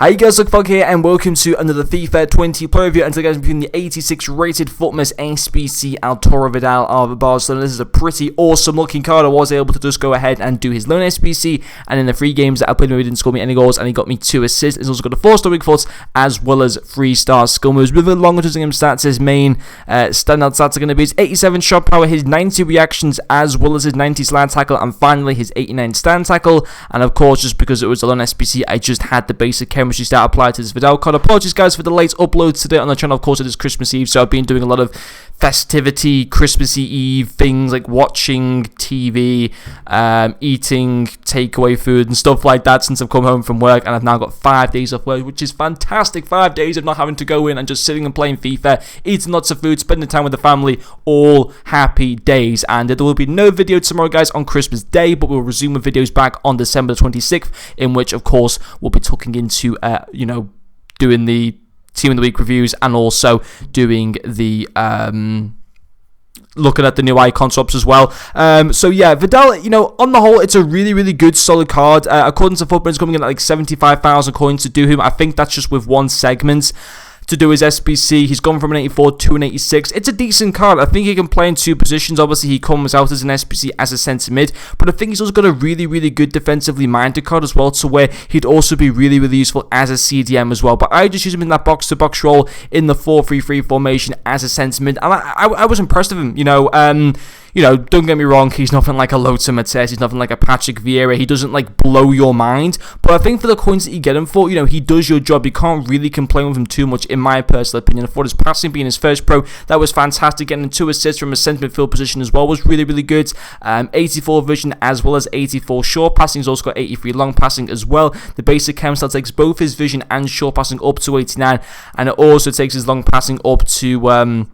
Hi guys, Luke here and welcome to another FIFA 20 player review. And today guys, I'm between the 86 rated Futmas Sbc Vidal of Barcelona. This is a pretty awesome looking card. I was able to just go ahead and do his loan SBC, and in the 3 games that I played him, he didn't score me any goals and he got me 2 assists. He's also got a 4-star weak foot as well as 3-star skill moves. With the longer term stats, his main standout stats are going to be his 87 shot power, his 90 reactions as well as his 90 slide tackle, and finally his 89 stand tackle. And of course, just because it was a loan SBC, I just had the basic chemistry stat applied to this Vidal card. Apologies guys for the late uploads today on the channel. Of course, it is Christmas Eve, so I've been doing a lot of festivity, Christmassy Eve things like watching TV, eating takeaway food and stuff like that since I've come home from work, and I've now got 5 days off work, which is fantastic. 5 days of not having to go in and just sitting and playing FIFA, eating lots of food, spending time with the family, all happy days. And there will be no video tomorrow guys on Christmas Day, but we'll resume with videos back on December the 26th, in which of course we'll be talking into doing the Team of the Week reviews and also doing the looking at the new icon swaps as well. So yeah, Vidal, on the whole, it's a really good solid card. According to Futmas, coming in at like 75,000 coins to do him. I think that's just with one segment to do his SBC. He's gone from an 84 to an 86. It's a decent card. I think he can play in 2 positions. Obviously, he comes out as an SBC as a centre mid, but I think he's also got a really good defensively minded card as well, to where he'd also be really useful as a CDM as well. But I just use him in that box-to-box role in the 4-3-3 formation as a centre mid, and I was impressed with him. Don't get me wrong, he's nothing like a Lothar Matthäus, he's nothing like a Patrick Vieira, he doesn't like blow your mind, but I think for the coins that you get him for, he does your job. You can't really complain with him too much, in my personal opinion. I thought his passing, being his first pro, that was fantastic. Getting 2 assists from a centre midfield position as well was really good. 84 vision as well as 84 short passing. He's also got 83 long passing as well. The basic chem style takes both his vision and short passing up to 89, and it also takes his long passing up to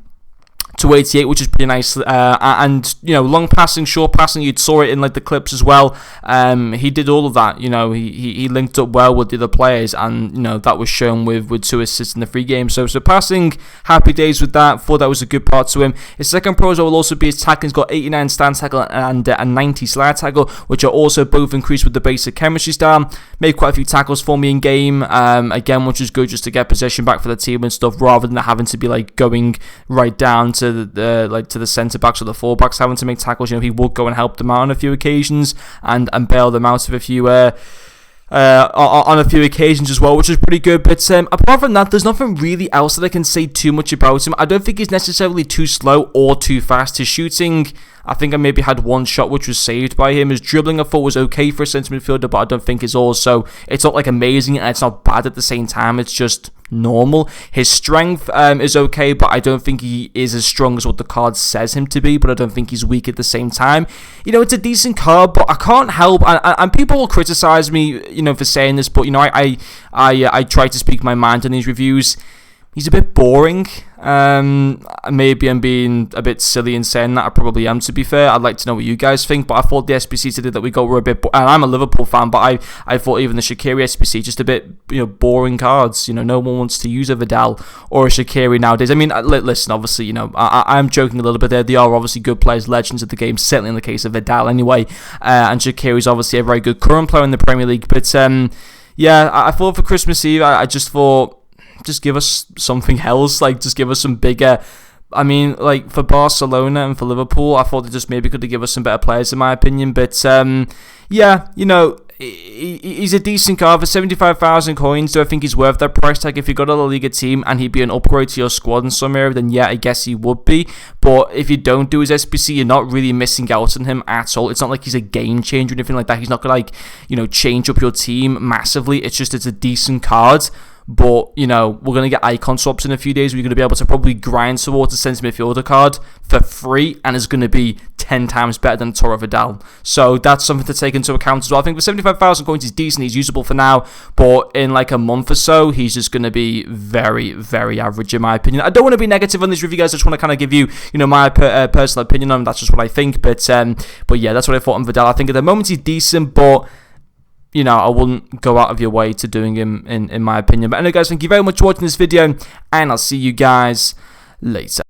88, which is pretty nice. And long passing, short passing, you saw it in like the clips as well. He did all of that. He linked up well with the other players, and that was shown with 2 assists in the 3 games. So passing, happy days with that. Thought that was a good part to him. His second pro will also be his tackling. He's got 89 stand tackle and a 90 slide tackle, which are also both increased with the basic chemistry style. Made quite a few tackles for me in game, again, which is good just to get possession back for the team and stuff, rather than having to be like going right down to the centre backs or the full backs having to make tackles. He would go and help them out on a few occasions and bail them out of a few on a few occasions as well, which is pretty good. But apart from that, there's nothing really else that I can say too much about him. I don't think he's necessarily too slow or too fast. His shooting, I think I maybe had 1 shot which was saved by him. His dribbling I thought was okay for a centre midfielder, but I don't think it's not like amazing, and it's not bad at the same time. It's just normal. His strength is okay, but I don't think he is as strong as what the card says him to be, but I don't think he's weak at the same time. It's a decent card, but I can't help, and people will criticize me for saying this, but I try to speak my mind on these reviews. He's a bit boring. Maybe I'm being a bit silly in saying that. I probably am, to be fair. I'd like to know what you guys think, but I thought the SBC today that we got were a bit, and I'm a Liverpool fan, but I thought even the Shaqiri SBC, just a bit, boring cards. No one wants to use a Vidal or a Shaqiri nowadays. I mean, listen, obviously, I'm joking a little bit there. They are obviously good players, legends of the game, certainly in the case of Vidal anyway, and Shaqiri's obviously a very good current player in the Premier League, but yeah, I thought for Christmas Eve, I just thought, just give us something else, like just give us some bigger. I mean, like for Barcelona and for Liverpool, I thought they just maybe could have given us some better players in my opinion. But yeah, he's a decent card for 75,000 coins. Do I think he's worth that price tag? If you got a La Liga team and he'd be an upgrade to your squad in some area, then yeah, I guess he would be. But if you don't do his SBC, you're not really missing out on him at all. It's not like he's a game changer or anything like that. He's not gonna change up your team massively. It's a decent card. But, we're going to get icon swaps in a few days. We're going to be able to probably grind towards a centre midfielder card for free, and it's going to be 10 times better than Vidal. So that's something to take into account as well. I think for 75,000 coins, he's decent. He's usable for now. But in like a month or so, he's just going to be very average, in my opinion. I don't want to be negative on this review, guys. I just want to kind of give you, my personal opinion on him. That's just what I think. But yeah, that's what I thought on Vidal. I think at the moment he's decent, but I wouldn't go out of your way to doing him, in my opinion. But anyway, guys, thank you very much for watching this video, and I'll see you guys later.